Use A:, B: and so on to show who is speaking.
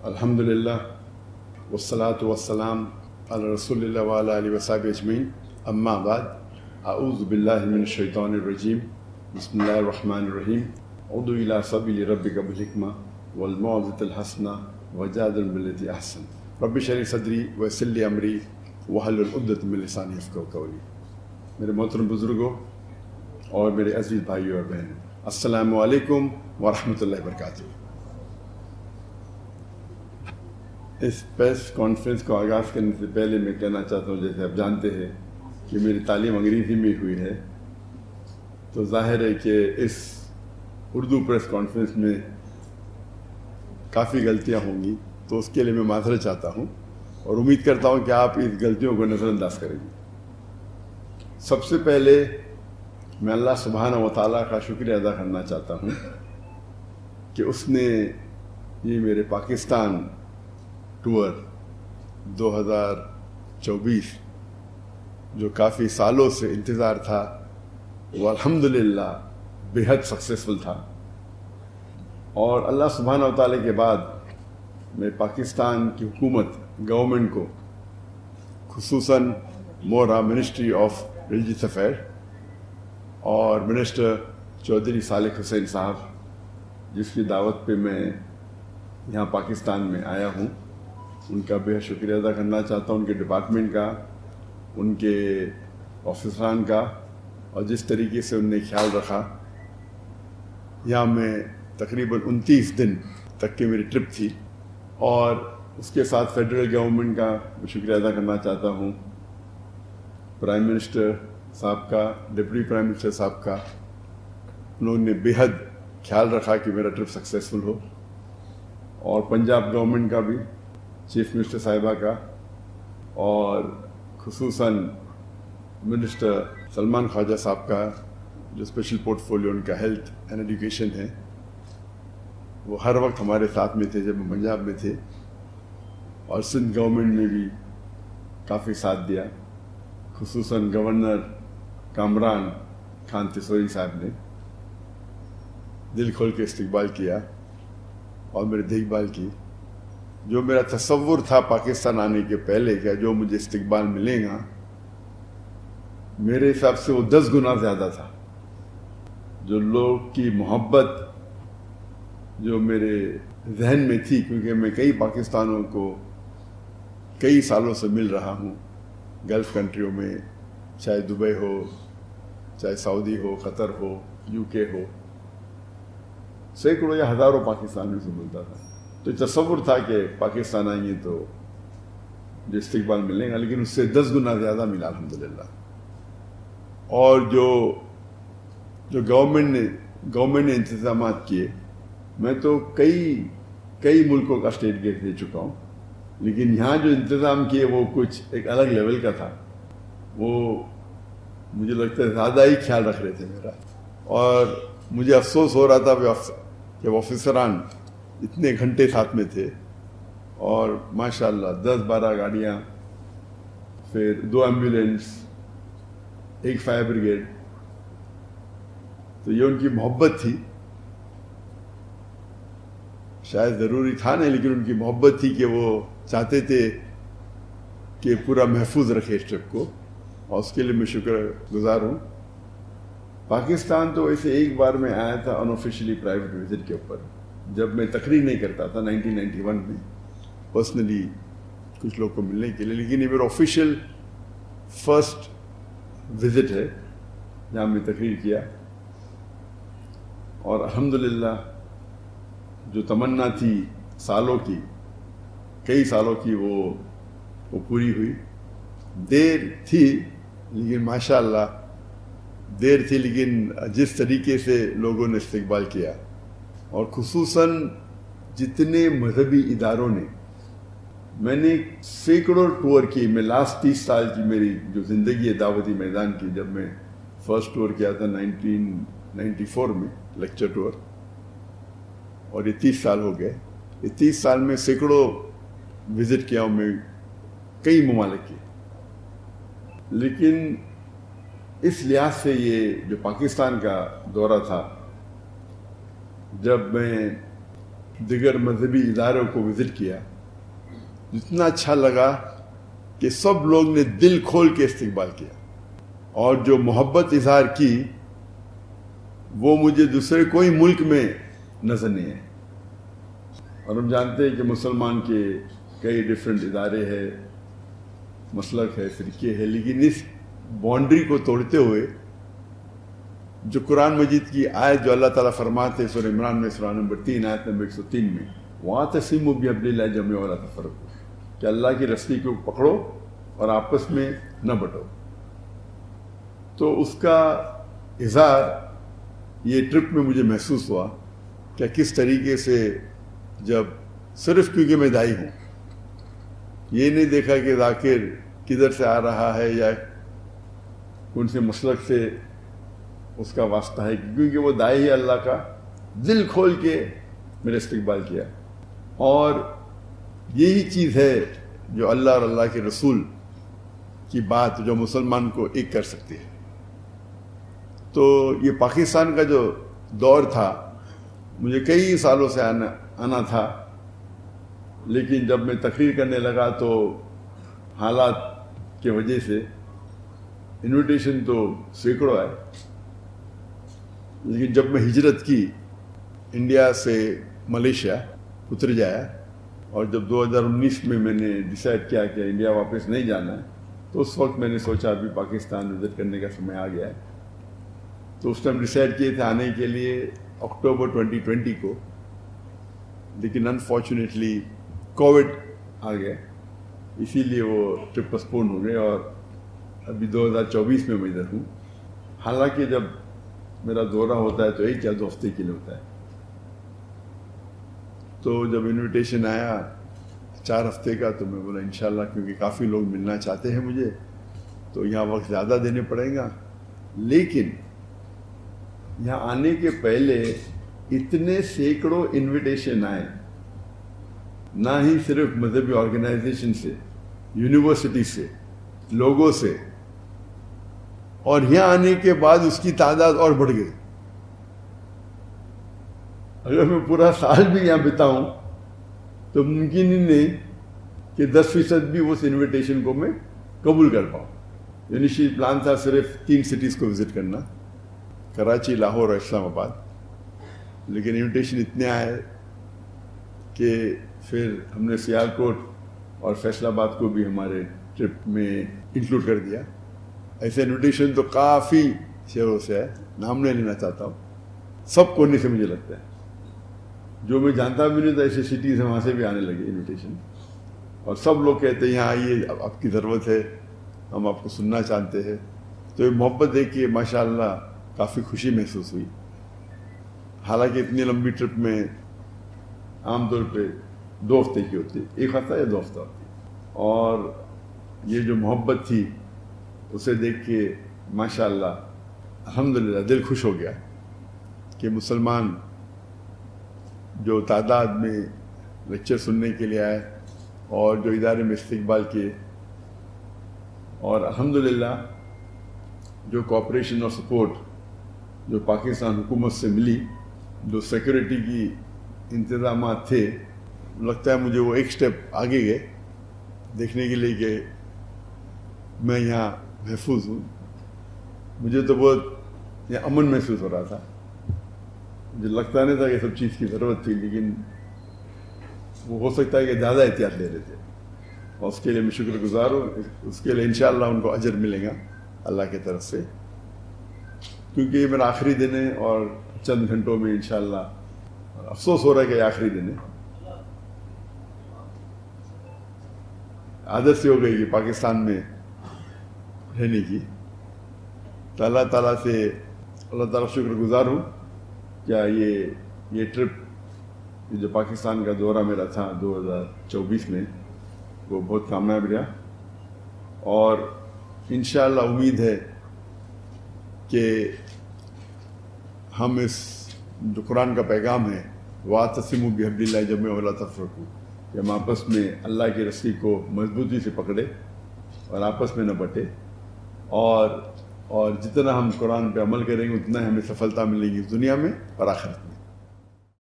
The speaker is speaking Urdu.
A: الحمدللہ والصلاة والسلام علی رسول اللہ وعلی آلہ وصحبہ اجمعین، اما بعد، اعوذ باللہ من الشیطان الرجیم، بسم اللہ الرحمن الرحیم، ادع الی سبیل ربک بالحکمہ والموعظۃ الحسنہ وجادل باللتی احسن، رب اشرح لی صدری ویسر لی امری واحلل عقدۃ من لسانی یفقہوا قولی۔ میرے محترم بزرگوں اور میرے عزیز بھائیوں اور بہنوں، السلام علیکم ورحمۃ اللہ وبرکاتہ۔ اس پریس کانفرنس کو آغاز کرنے سے پہلے میں کہنا چاہتا ہوں، جیسے آپ جانتے ہیں کہ میری تعلیم انگریزی میں ہوئی ہے، تو ظاہر ہے کہ اس اردو پریس کانفرنس میں کافی غلطیاں ہوں گی، تو اس کے لیے میں معذرت چاہتا ہوں اور امید کرتا ہوں کہ آپ اس غلطیوں کو نظر انداز کریں گے۔ سب سے پہلے میں اللہ سبحانہ و تعالیٰ کا شکریہ ادا کرنا چاہتا ہوں کہ اس نے یہ میرے پاکستان ٹور 2024 جو کافی سالوں سے انتظار تھا، وہ الحمدللہ بے حد سکسیسفل تھا، اور اللہ سبحانہ و تعالیٰ کے بعد میں پاکستان کی حکومت گورنمنٹ کو، خصوصاً مورا منسٹری آف ریلیجیس افیئر اور منسٹر چودھری صالح حسین صاحب، جس کی دعوت پہ میں یہاں پاکستان میں آیا ہوں، ان کا بے حد شکریہ ادا کرنا چاہتا ہوں، ان کے ڈپارٹمنٹ کا، ان کے آفیسران کا، اور جس طریقے سے ان نے خیال رکھا۔ یہاں میں تقریباً 29 دن تک کی میری ٹرپ تھی، اور اس کے ساتھ فیڈرل گورنمنٹ کا میں شکریہ ادا کرنا چاہتا ہوں، پرائم منسٹر صاحب کا، ڈپٹی پرائم منسٹر صاحب کا۔ انہوں نے بے حد خیال رکھا کہ میرا ٹرپ سکسیسفل ہو، اور پنجاب گورنمنٹ کا بھی، چیف منسٹر صاحبہ کا، اور خصوصاً منسٹر سلمان خواجہ صاحب کا، جو اسپیشل پورٹ فولیو ان کا ہیلتھ اینڈ ایجوکیشن ہے۔ وہ ہر وقت ہمارے ساتھ میں تھے جب ہم پنجاب میں تھے، اور سندھ گورنمنٹ نے بھی کافی ساتھ دیا، خصوصاً گورنر کامران خان تیسوری صاحب نے دل کھول کے استقبال کیا اور میری دیکھ بھال کی۔ جو میرا تصور تھا پاکستان آنے کے پہلے کہ جو مجھے استقبال ملے گا، میرے حساب سے وہ 10 گنا زیادہ تھا۔ جو لوگ کی محبت جو میرے ذہن میں تھی، کیونکہ میں کئی پاکستانوں کو کئی سالوں سے مل رہا ہوں، گلف کنٹریوں میں، چاہے دبئی ہو، چاہے سعودی ہو، قطر ہو، UK ہو، سینکڑوں یا ہزاروں پاکستانیوں سے ملتا تھا۔ تو تصور تھا کہ پاکستان آئیں گے تو جو استقبال ملے گا، لیکن اس سے 10 گنا زیادہ ملا الحمدللہ۔ اور جو گورنمنٹ نے انتظامات کیے، میں تو کئی ملکوں کا اسٹیٹ گیٹ دے چکا ہوں، لیکن یہاں جو انتظام کیے وہ کچھ ایک الگ لیول کا تھا۔ وہ مجھے لگتا ہے زیادہ ہی خیال رکھ رہے تھے میرا، اور مجھے افسوس ہو رہا تھا کہ آفیسران اتنے گھنٹے ساتھ میں تھے، اور ماشاءاللہ 10-12 گاڑیاں، پھر 2 ایمبولینس، 1 فائر بریگیڈ۔ تو یہ ان کی محبت تھی، شاید ضروری تھا نہیں، لیکن ان کی محبت تھی کہ وہ چاہتے تھے کہ پورا محفوظ رکھے اس ٹرپ کو، اور اس کے لیے میں شکر گزار ہوں۔ پاکستان تو ویسے ایک بار میں آیا تھا انآفیشلی پرائیویٹ وزٹ کے اوپر، جب میں تقریر نہیں کرتا تھا 1991 میں، پرسنلی کچھ لوگ کو ملنے کے لیے، لیکن یہ میرا آفیشیل فرسٹ وزٹ ہے جہاں میں تقریر کیا، اور الحمدللہ جو تمنا تھی کئی سالوں کی وہ پوری ہوئی۔ دیر تھی لیکن ماشاءاللہ دیر تھی، لیکن جس طریقے سے لوگوں نے استقبال کیا، اور خصوصاً جتنے مذہبی اداروں نے، میں نے سینکڑوں ٹور کی، میں لاسٹ 30 سال کی میری جو زندگی ہے دعوتی میدان کی، جب میں فرسٹ ٹور کیا تھا 1994 میں، لیکچر ٹور، اور یہ 30 سال ہو گئے۔ یہ 30 سال میں سینکڑوں وزٹ کیا ہوں میں، کئی ممالک کی، لیکن اس لحاظ سے یہ جو پاکستان کا دورہ تھا، جب میں دیگر مذہبی اداروں کو وزٹ کیا، اتنا اچھا لگا کہ سب لوگ نے دل کھول کے استقبال کیا، اور جو محبت اظہار کی وہ مجھے دوسرے کوئی ملک میں نظر نہیں ہے۔ اور ہم جانتے ہیں کہ مسلمان کے کئی ڈفرینٹ ادارے ہیں، مسلک ہے، فرقے ہے، لیکن اس باؤنڈری کو توڑتے ہوئے جو قرآن مجید کی آیت جو اللہ تعالیٰ فرماتے ہیں سورہ عمران میں سورہ نمبر 3 آیت نمبر 103 میں، وَاعْتَصِمُوا بِحَبْلِ اللَّهِ جَمِيعًا وَلَا تَفَرَّقُوا، کہ اللہ کی رسی کو پکڑو اور آپس میں نہ بٹو۔ تو اس کا اظہار یہ ٹرپ میں مجھے محسوس ہوا کہ کس طریقے سے، جب صرف کیونکہ میں دائی ہوں، یہ نہیں دیکھا کہ ذاکر کدھر سے آ رہا ہے یا کون سے مسلک سے اس کا واسطہ ہے، کیونکہ وہ دائی ہے اللہ کا، دل کھول کے میرے استقبال کیا۔ اور یہی چیز ہے جو اللہ اور اللہ کے رسول کی بات جو مسلمان کو ایک کر سکتی ہے۔ تو یہ پاکستان کا جو دور تھا، مجھے کئی سالوں سے آنا تھا، لیکن جب میں تقریر کرنے لگا تو حالات کی وجہ سے انویٹیشن تو سینکڑوں آئے، لیکن جب میں ہجرت کی انڈیا سے ملیشیا اتر جایا، اور جب 2019 میں نے ڈیسائیڈ کیا کہ انڈیا واپس نہیں جانا ہے، تو اس وقت میں نے سوچا ابھی پاکستان وزٹ کرنے کا سمے آ گیا ہے۔ تو اس ٹائم ڈیسائیڈ کیے تھے آنے کے لیے اکتوبر 2020 کو، لیکن انفارچونیٹلی کووڈ آ گیا، اسی لیے وہ ٹرپ پسپون ہو گئے، اور ابھی 2024 میں ادھر ہوں۔ حالانکہ جب میرا دورہ ہوتا ہے تو 1 یا 2 ہفتے کے لیے ہوتا ہے۔ تو جب انویٹیشن آیا 4 ہفتے کا، تو میں بولا انشاءاللہ، کیونکہ کافی لوگ ملنا چاہتے ہیں مجھے، تو یہاں وقت زیادہ دینے پڑیں گا۔ لیکن یہاں آنے کے پہلے اتنے سینکڑوں انویٹیشن آئے، نہ ہی صرف مذہبی آرگنائزیشن سے، یونیورسٹی سے، لوگوں سے، اور یہاں آنے کے بعد اس کی تعداد اور بڑھ گئی۔ اگر میں پورا سال بھی یہاں بتاؤں تو ممکن ہی نہیں کہ 10% بھی اس انویٹیشن کو میں قبول کر پاؤں۔ انیشیل پلان تھا صرف 3 سٹیز کو وزٹ کرنا، کراچی، لاہور اور اسلام آباد، لیکن انویٹیشن اتنے آئے کہ پھر ہم نے سیالکوٹ اور فیصل آباد کو بھی ہمارے ٹرپ میں انکلوڈ کر دیا۔ ایسے انویٹیشن تو کافی شہروں سے ہے، نام نہیں لینا چاہتا ہوں، سب کونے سے مجھے لگتا ہے، جو میں جانتا بھی نہیں تھا ایسے سٹیز ہیں وہاں سے بھی آنے لگے انویٹیشن، اور سب لوگ کہتے ہیں یہاں آئیے، آپ کی ضرورت ہے، ہم آپ کو سننا چاہتے ہیں۔ تو یہ محبت دیکھ کے ماشاءاللہ کافی خوشی محسوس ہوئی۔ حالانکہ اتنی لمبی ٹرپ میں عام طور پہ 2 ہفتے کی ہوتی ہے، 1 ہفتہ یا 2 ہفتہ ہوتی ہے، اور یہ جو محبت تھی اسے دیکھ کے ماشاءاللہ الحمدللہ دل خوش ہو گیا کہ مسلمان جو تعداد میں لیکچر سننے کے لیے آئے اور جو ادارے میں استقبال کیے، اور الحمدللہ جو کوآپریشن اور سپورٹ جو پاکستان حکومت سے ملی، جو سیکورٹی کی انتظامات تھے، لگتا ہے مجھے وہ ایک سٹیپ آگے گئے دیکھنے کے لیے کہ میں یہاں محفوظ ہوں۔ مجھے تو بہت یہ امن محسوس ہو رہا تھا، مجھے لگتا نہیں تھا کہ سب چیز کی ضرورت تھی، لیکن وہ ہو سکتا ہے کہ زیادہ احتیاط لے رہے تھے، اور اس کے لیے میں شکر گزار ہوں۔ اس کے لیے انشاءاللہ ان کو اجر ملے گا اللہ کی طرف سے، کیونکہ یہ میرا آخری دن ہے، اور چند گھنٹوں میں انشاءاللہ افسوس ہو رہا ہے کہ یہ آخری دن ہے۔ عادت سے ہو گئی کہ پاکستان میں رہنے کی، تو اللہ تعالیٰ سے اللہ تعالیٰ شکر گزار ہوں کیا یہ ٹرپ جو پاکستان کا دورہ میرا تھا 2024 میں، وہ بہت کامیاب رہا، اور انشاءاللہ امید ہے کہ ہم اس جو قرآن کا پیغام ہے وَاعْتَصِمُوا بِحَبْلِ اللَّهِ جَمِيعًا وَلَا تَفَرَّقُوا، کہ ہم آپس میں اللہ کی رسی کو مضبوطی سے پکڑے اور آپس میں نہ بٹے، اور جتنا ہم قرآن پہ عمل کریں گے اتنا ہمیں سفلتا ملے گی اس دنیا میں اور آخرت میں۔